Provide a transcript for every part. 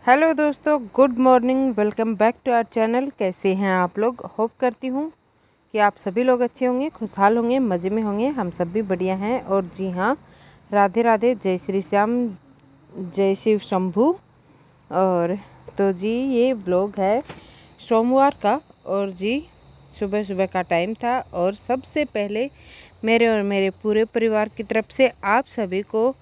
Hello दोस्तों, good morning. Welcome back to our channel. कैसे हैं आप लोग? होप करती हूँ कि आप सभी लोग अच्छे होंगे, खुशहाल होंगे, मज़े में होंगे। हम सब भी बढ़िया हैं। और जी हाँ, राधे राधे, जय श्री श्याम, जय शिव शंभू। और तो जी ये व्लॉग है सोमवार का, और जी सुबह सुबह का टाइम था। और सबसे पहले मेरे और मेरे पूरे परिवार की तरफ से आप सभी को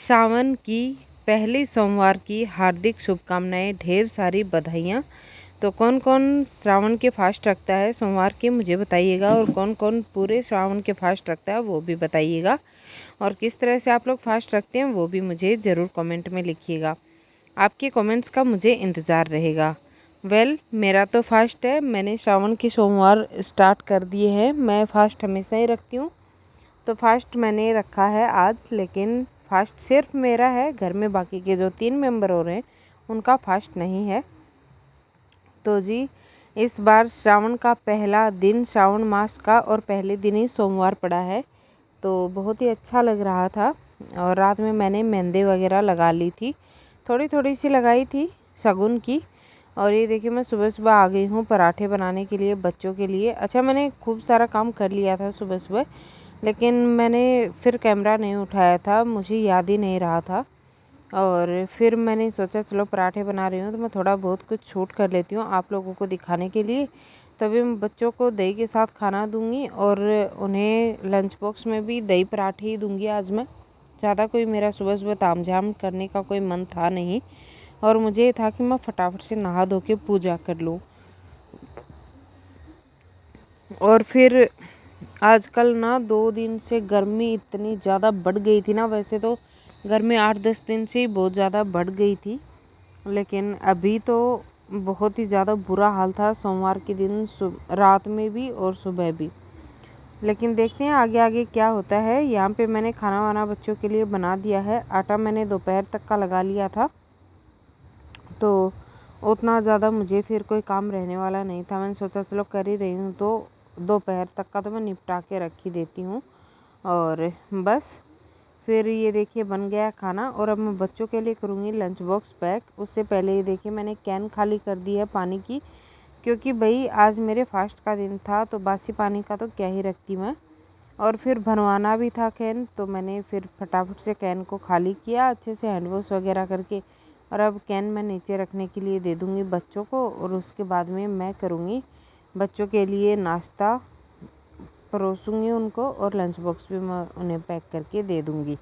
सावन की पहली सोमवार की हार्दिक शुभकामनाएं, ढेर सारी बधाइयाँ। तो कौन कौन श्रावण के फास्ट रखता है सोमवार के, मुझे बताइएगा। और कौन कौन पूरे श्रावण के फास्ट रखता है वो भी बताइएगा। और किस तरह से आप लोग फास्ट रखते हैं वो भी मुझे ज़रूर कमेंट में लिखिएगा। आपके कमेंट्स का मुझे इंतज़ार रहेगा। मेरा तो फास्ट है। मैंने श्रावण के सोमवार स्टार्ट कर दिए हैं। मैं फ़ास्ट हमेशा ही रखती हूँ। तो फास्ट मैंने रखा है आज, लेकिन फास्ट सिर्फ मेरा है। घर में बाकी के जो 3 मेंबर हो रहे हैं उनका फास्ट नहीं है। तो जी इस बार श्रावण का पहला दिन श्रावण मास का और पहले दिन ही सोमवार पड़ा है, तो बहुत ही अच्छा लग रहा था। और रात में मैंने मेहंदी वगैरह लगा ली थी, थोड़ी थोड़ी सी लगाई थी शगुन की। और ये देखिए मैं सुबह सुबह आ गई हूँ पराठे बनाने के लिए बच्चों के लिए। अच्छा, मैंने खूब सारा काम कर लिया था सुबह सुबह, लेकिन मैंने फिर कैमरा नहीं उठाया था, मुझे याद ही नहीं रहा था। और फिर मैंने सोचा चलो पराठे बना रही हूँ तो मैं थोड़ा बहुत कुछ शूट कर लेती हूँ आप लोगों को दिखाने के लिए। तभी मैं बच्चों को दही के साथ खाना दूँगी, और उन्हें लंच बॉक्स में भी दही पराठे ही दूँगी आज मैं। ज़्यादा कोई मेरा सुबह सुबह तामझाम करने का कोई मन था नहीं, और मुझे ये था कि मैं फटाफट से नहा धो के पूजा कर लूँ। और फिर आजकल ना 2 दिन से गर्मी इतनी ज़्यादा बढ़ गई थी ना। वैसे तो गर्मी 8-10 दिन से ही बहुत ज़्यादा बढ़ गई थी, लेकिन अभी तो बहुत ही ज़्यादा बुरा हाल था सोमवार के दिन, रात में भी और सुबह भी। लेकिन देखते हैं आगे आगे क्या होता है। यहाँ पे मैंने खाना वाना बच्चों के लिए बना दिया है। आटा मैंने दोपहर तक का लगा लिया था, तो उतना ज़्यादा मुझे फिर कोई काम रहने वाला नहीं था। मैंने सोचा चलो कर ही रही हूँ तो दोपहर तक का तो मैं निपटा के रख ही देती हूँ। और बस फिर ये देखिए बन गया खाना, और अब मैं बच्चों के लिए करूँगी लंच बॉक्स पैक। उससे पहले ये देखिए मैंने कैन खाली कर दी है पानी की, क्योंकि भाई आज मेरे फास्ट का दिन था तो बासी पानी का तो क्या ही रखती मैं। और फिर भरवाना भी था कैन, तो मैंने फिर फटाफट से कैन को खाली किया अच्छे से हैंड वॉश वगैरह करके। और अब कैन मैं नीचे रखने के लिए दे दूँगी बच्चों को, और उसके बाद में मैं करूँगी बच्चों के लिए नाश्ता, परोसूँगी उनको, और लंच बॉक्स भी मैं उन्हें पैक करके दे दूँगी।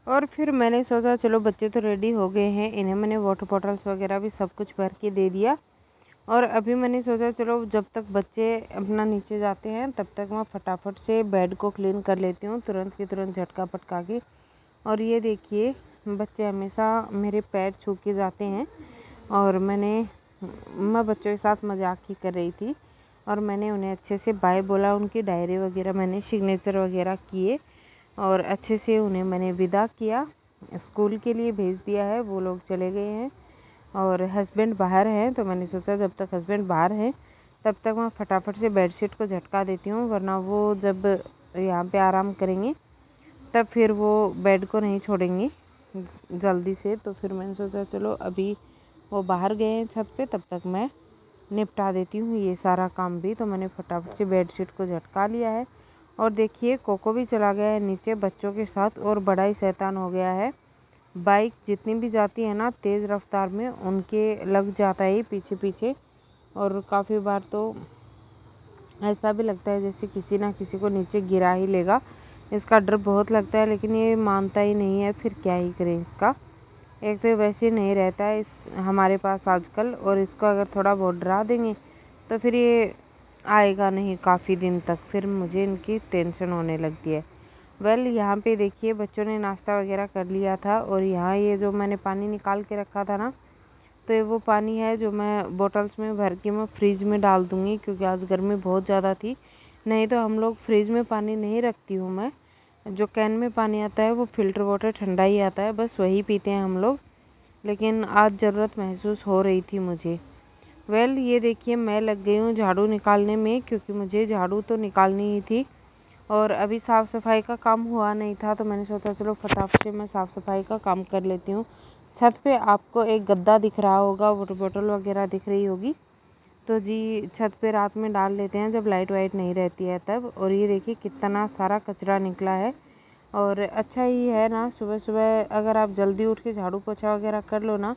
और फिर मैंने सोचा चलो बच्चे तो रेडी हो गए हैं, इन्हें मैंने वाटर बॉटल्स वगैरह भी सब कुछ भर के दे दिया। और अभी मैंने सोचा चलो जब तक बच्चे अपना नीचे जाते हैं तब तक मैं फटाफट से बेड को क्लीन कर लेती हूँ, तुरंत की तुरंत झटका पटका के। और ये देखिए बच्चे हमेशा मेरे पैर छू के जाते हैं, और मैं बच्चों के साथ मजाक ही कर रही थी। और मैंने उन्हें अच्छे से बाय बोला, उनकी डायरी वगैरह मैंने सिग्नेचर वगैरह किए, और अच्छे से उन्हें मैंने विदा किया, स्कूल के लिए भेज दिया है। वो लोग चले गए हैं और हस्बैंड बाहर हैं, तो मैंने सोचा जब तक हस्बैंड बाहर हैं तब तक मैं फटाफट से बेडशीट को झटका देती हूँ, वरना वो जब यहाँ पे आराम करेंगे तब फिर वो बेड को नहीं छोड़ेंगी जल्दी से। तो फिर मैंने सोचा चलो अभी वो बाहर गए हैं छत पे, तब तक मैं निपटा देती हूँ ये सारा काम भी। तो मैंने फटाफट से बेडशीट को झटका लिया है। और देखिए कोको भी चला गया है नीचे बच्चों के साथ, और बड़ा ही शैतान हो गया है। बाइक जितनी भी जाती है ना तेज़ रफ्तार में, उनके लग जाता है पीछे पीछे। और काफ़ी बार तो ऐसा भी लगता है जैसे किसी ना किसी को नीचे गिरा ही लेगा। इसका डर बहुत लगता है, लेकिन ये मानता ही नहीं है, फिर क्या ही करें इसका। एक तो ये वैसे नहीं रहता है इस हमारे पास आजकल, और इसको अगर थोड़ा बहुत डरा देंगे तो फिर ये आएगा नहीं काफ़ी दिन तक, फिर मुझे इनकी टेंशन होने लगती है। यहाँ पे देखिए बच्चों ने नाश्ता वगैरह कर लिया था, और यहाँ ये जो मैंने पानी निकाल के रखा था ना, तो ये वो पानी है जो मैं बोतल्स में भर के मैं फ्रिज में डाल दूँगी, क्योंकि आज गर्मी बहुत ज़्यादा थी। नहीं तो हम लोग फ्रिज में पानी नहीं रखती हूँ मैं, जो कैन में पानी आता है वो फ़िल्टर वाटर ठंडा ही आता है, बस वही पीते हैं हम लोग। लेकिन आज ज़रूरत महसूस हो रही थी मुझे। ये देखिए मैं लग गई हूँ झाड़ू निकालने में, क्योंकि मुझे झाड़ू तो निकालनी ही थी और अभी साफ़ सफाई का काम हुआ नहीं था, तो मैंने सोचा चलो फटाफट से मैं साफ़ सफाई का काम कर लेती हूँ। छत पे आपको एक गद्दा दिख रहा होगा, वाटर बॉटल वगैरह दिख रही होगी, तो जी छत पे रात में डाल लेते हैं जब लाइट वाइट नहीं रहती है तब। और ये देखिए कितना सारा कचरा निकला है। और अच्छा ही है ना, सुबह सुबह अगर आप जल्दी उठ के झाड़ू पोछा वगैरह कर लो ना,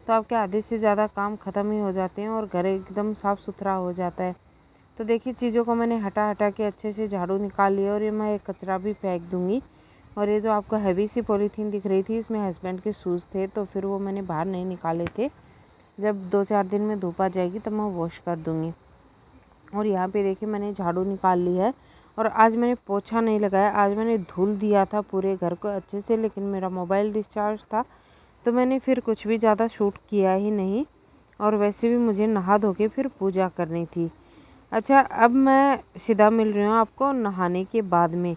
तो आपके आधे से ज़्यादा काम ख़त्म ही हो जाते हैं और घर एकदम साफ़ सुथरा हो जाता है। तो देखिए चीज़ों को मैंने हटा हटा के अच्छे से झाड़ू निकाल लिया और ये मैं कचरा भी फेंक दूँगी। और ये जो आपको हैवी सी पॉलीथीन दिख रही थी, इसमें हस्बैंड के शूज़ थे, तो फिर वो मैंने बाहर नहीं निकाले थे। जब 2-4 दिन में धूप आ जाएगी तब मैं वॉश कर दूँगी। और यहाँ पे देखिए मैंने झाड़ू निकाल ली है और आज मैंने पोछा नहीं लगाया, आज मैंने धुल दिया था पूरे घर को अच्छे से, लेकिन मेरा मोबाइल डिस्चार्ज था तो मैंने फिर कुछ भी ज़्यादा शूट किया ही नहीं। और वैसे भी मुझे नहा धो के फिर पूजा करनी थी। अच्छा, अब मैं सीधा मिल रही हूँ आपको नहाने के बाद में।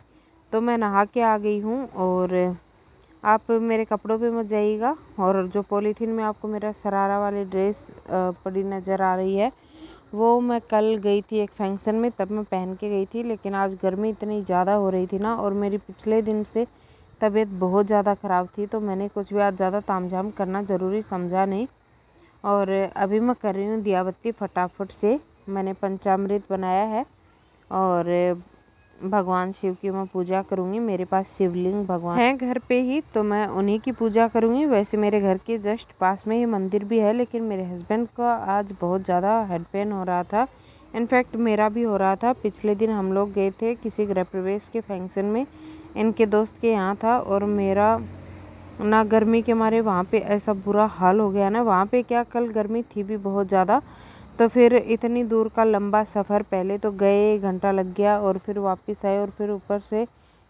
तो मैं नहा के आ गई हूँ और आप मेरे कपड़ों पे मत जाइएगा। और जो पॉलीथीन में आपको मेरा शरारा वाली ड्रेस पड़ी नज़र आ रही है, वो मैं कल गई थी एक फंक्शन में, तब मैं पहन के गई थी। लेकिन आज गर्मी इतनी ज़्यादा हो रही थी ना, और मेरी पिछले दिन से तबीयत बहुत ज़्यादा ख़राब थी, तो मैंने कुछ भी आज ज़्यादा तामझाम करना ज़रूरी समझा नहीं। और अभी मैं कर रही हूँ दिया बत्ती फटाफट से। मैंने पंचामृत बनाया है और भगवान शिव की मैं पूजा करूँगी। मेरे पास शिवलिंग भगवान हैं घर पे ही, तो मैं उन्हीं की पूजा करूँगी। वैसे मेरे घर के जस्ट पास में ही मंदिर भी है, लेकिन मेरे हस्बैंड का आज बहुत ज़्यादा हेड पेन हो रहा था। इनफैक्ट मेरा भी हो रहा था। पिछले दिन हम लोग गए थे किसी गृह प्रवेश के फंक्शन में, इनके दोस्त के यहाँ था, और मेरा ना गर्मी के मारे वहाँ पे ऐसा बुरा हाल हो गया ना। वहाँ पे क्या, कल गर्मी थी भी बहुत ज़्यादा, तो फिर इतनी दूर का लंबा सफ़र, पहले तो गए 1 घंटा लग गया और फिर वापस आए, और फिर ऊपर से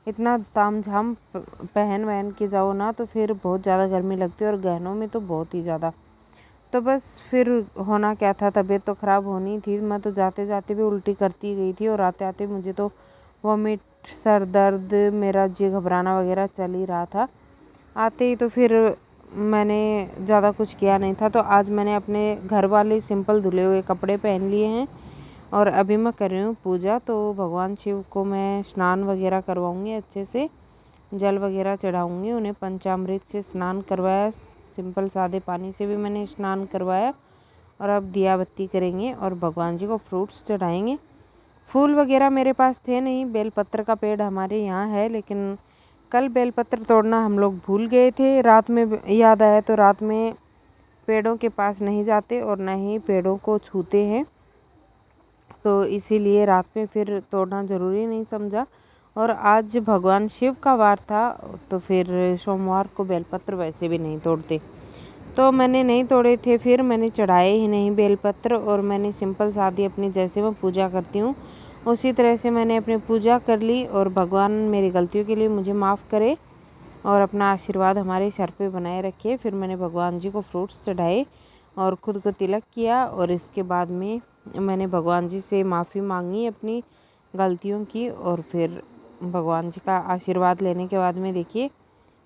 इतना तामझाम पहन वहन के जाओ ना, तो फिर बहुत ज़्यादा गर्मी लगती है और गहनों में तो बहुत ही ज़्यादा। तो बस फिर होना क्या था, तबीयत तो ख़राब होनी थी। मैं तो जाते जाते भी उल्टी करती गई थी और आते आते मुझे तो वॉमिट, सर दर्द, मेरा जी घबराना वगैरह चल ही रहा था। आते ही तो फिर मैंने ज़्यादा कुछ किया नहीं था, तो आज मैंने अपने घर वाले सिंपल धुले हुए कपड़े पहन लिए हैं और अभी मैं कर रही हूँ पूजा। तो भगवान शिव को मैं स्नान वगैरह करवाऊँगी, अच्छे से जल वगैरह चढ़ाऊँगी, उन्हें पंचामृत से स्नान करवाया, सिंपल सादे पानी से भी मैंने स्नान करवाया। और अब दिया बत्ती करेंगे और भगवान जी को फ्रूट्स चढ़ाएंगे। फूल वगैरह मेरे पास थे नहीं, बेलपत्र का पेड़ हमारे यहाँ है, लेकिन कल बेलपत्र तोड़ना हम लोग भूल गए थे। रात में याद आया, तो रात में पेड़ों के पास नहीं जाते और ना ही पेड़ों को छूते हैं, तो इसीलिए रात में फिर तोड़ना ज़रूरी नहीं समझा। और आज भगवान शिव का वार था, तो फिर सोमवार को बेलपत्र वैसे भी नहीं तोड़ते, तो मैंने नहीं तोड़े थे। फिर मैंने चढ़ाए ही नहीं बेलपत्र, और मैंने सिंपल सादी अपनी जैसे मैं पूजा करती हूँ उसी तरह से मैंने अपनी पूजा कर ली। और भगवान मेरी गलतियों के लिए मुझे माफ़ करे और अपना आशीर्वाद हमारे सर पे बनाए रखे। फिर मैंने भगवान जी को फ्रूट्स चढ़ाए और ख़ुद को तिलक किया, और इसके बाद में मैंने भगवान जी से माफ़ी मांगी अपनी गलतियों की। और फिर भगवान जी का आशीर्वाद लेने के बाद में देखिए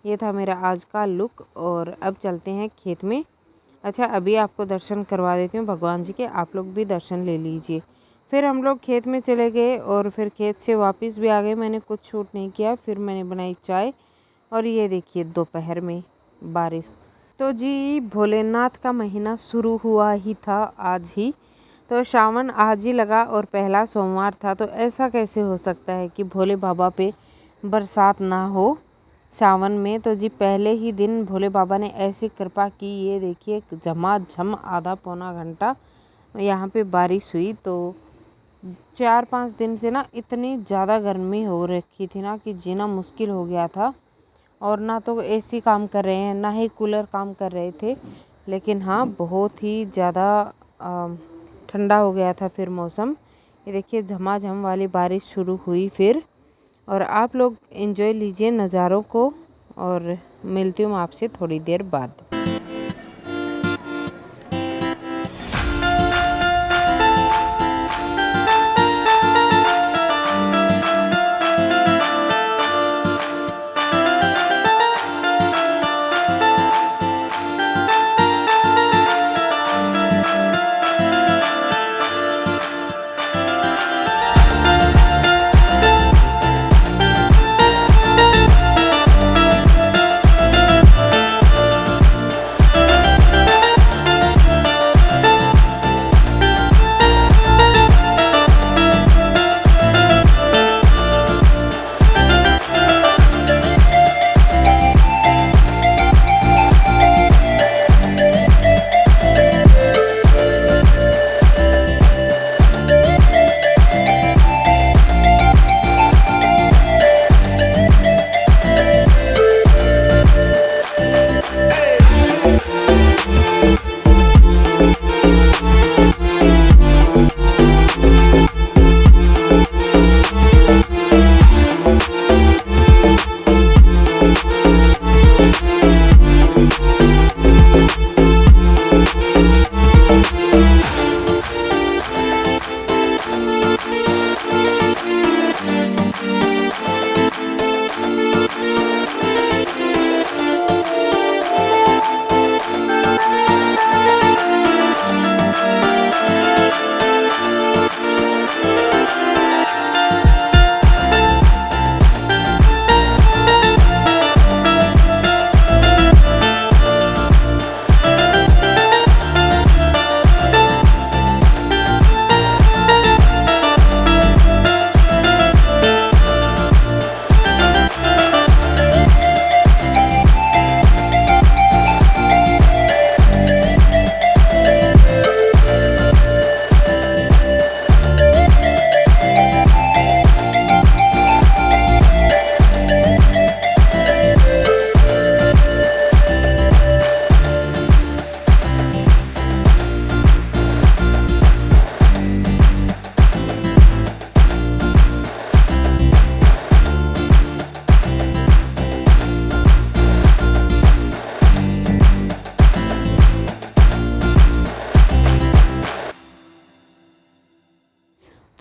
ये था मेरा आज का लुक। और अब चलते हैं खेत में। अच्छा, अभी आपको दर्शन करवा देती हूँ भगवान जी के, आप लोग भी दर्शन ले लीजिए। फिर हम लोग खेत में चले गए और फिर खेत से वापस भी आ गए। मैंने कुछ शूट नहीं किया। फिर मैंने बनाई चाय, और ये देखिए दोपहर में बारिश। तो जी भोलेनाथ का महीना शुरू हुआ ही था आज ही, तो श्रावण आज ही लगा और पहला सोमवार था। तो ऐसा कैसे हो सकता है कि भोले बाबा पे बरसात ना हो सावन में। तो जी पहले ही दिन भोले बाबा ने ऐसी कृपा की, ये देखिए झमाझम आधा पौना घंटा यहाँ पे बारिश हुई। तो 4-5 दिन से ना इतनी ज़्यादा गर्मी हो रखी थी ना कि जीना मुश्किल हो गया था, और ना तो एसी काम कर रहे हैं ना ही कूलर काम कर रहे थे। लेकिन हाँ, बहुत ही ज़्यादा ठंडा हो गया था फिर मौसम। ये देखिए झमाझम वाली बारिश शुरू हुई फिर, और आप लोग एंजॉय लीजिए नज़ारों को, और मिलती हूँ आपसे थोड़ी देर बाद।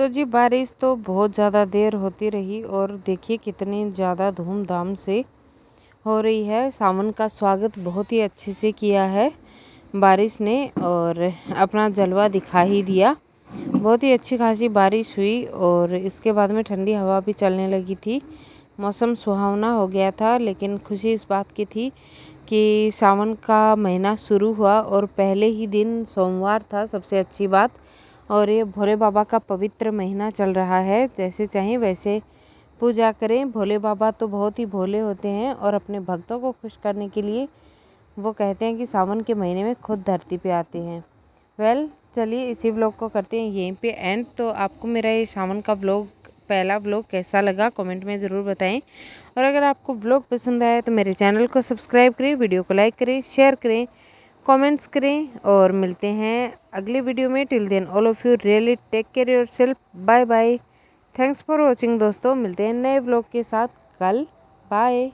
तो जी बारिश तो बहुत ज़्यादा देर होती रही और देखिए कितनी ज़्यादा धूमधाम से हो रही है। सावन का स्वागत बहुत ही अच्छे से किया है बारिश ने और अपना जलवा दिखा ही दिया। बहुत ही अच्छी खासी बारिश हुई और इसके बाद में ठंडी हवा भी चलने लगी थी। मौसम सुहावना हो गया था, लेकिन खुशी इस बात की थी कि सावन का महीना शुरू हुआ और पहले ही दिन सोमवार था, सबसे अच्छी बात। और ये भोले बाबा का पवित्र महीना चल रहा है। जैसे चाहें वैसे पूजा करें। भोले बाबा तो बहुत ही भोले होते हैं और अपने भक्तों को खुश करने के लिए वो कहते हैं कि सावन के महीने में खुद धरती पे आते हैं। चलिए इसी व्लॉग को करते हैं यहीं पे एंड। तो आपको मेरा ये सावन का व्लॉग, पहला व्लॉग कैसा लगा कमेंट में ज़रूर बताएं। और अगर आपको व्लॉग पसंद आया तो मेरे चैनल को सब्सक्राइब करें, वीडियो को लाइक करें, शेयर करें, कमेंट्स करें और मिलते हैं अगले वीडियो में। Till then all of you really take care yourself. Bye bye. Thanks for watching दोस्तों। मिलते हैं नए व्लॉग के साथ कल। बाय।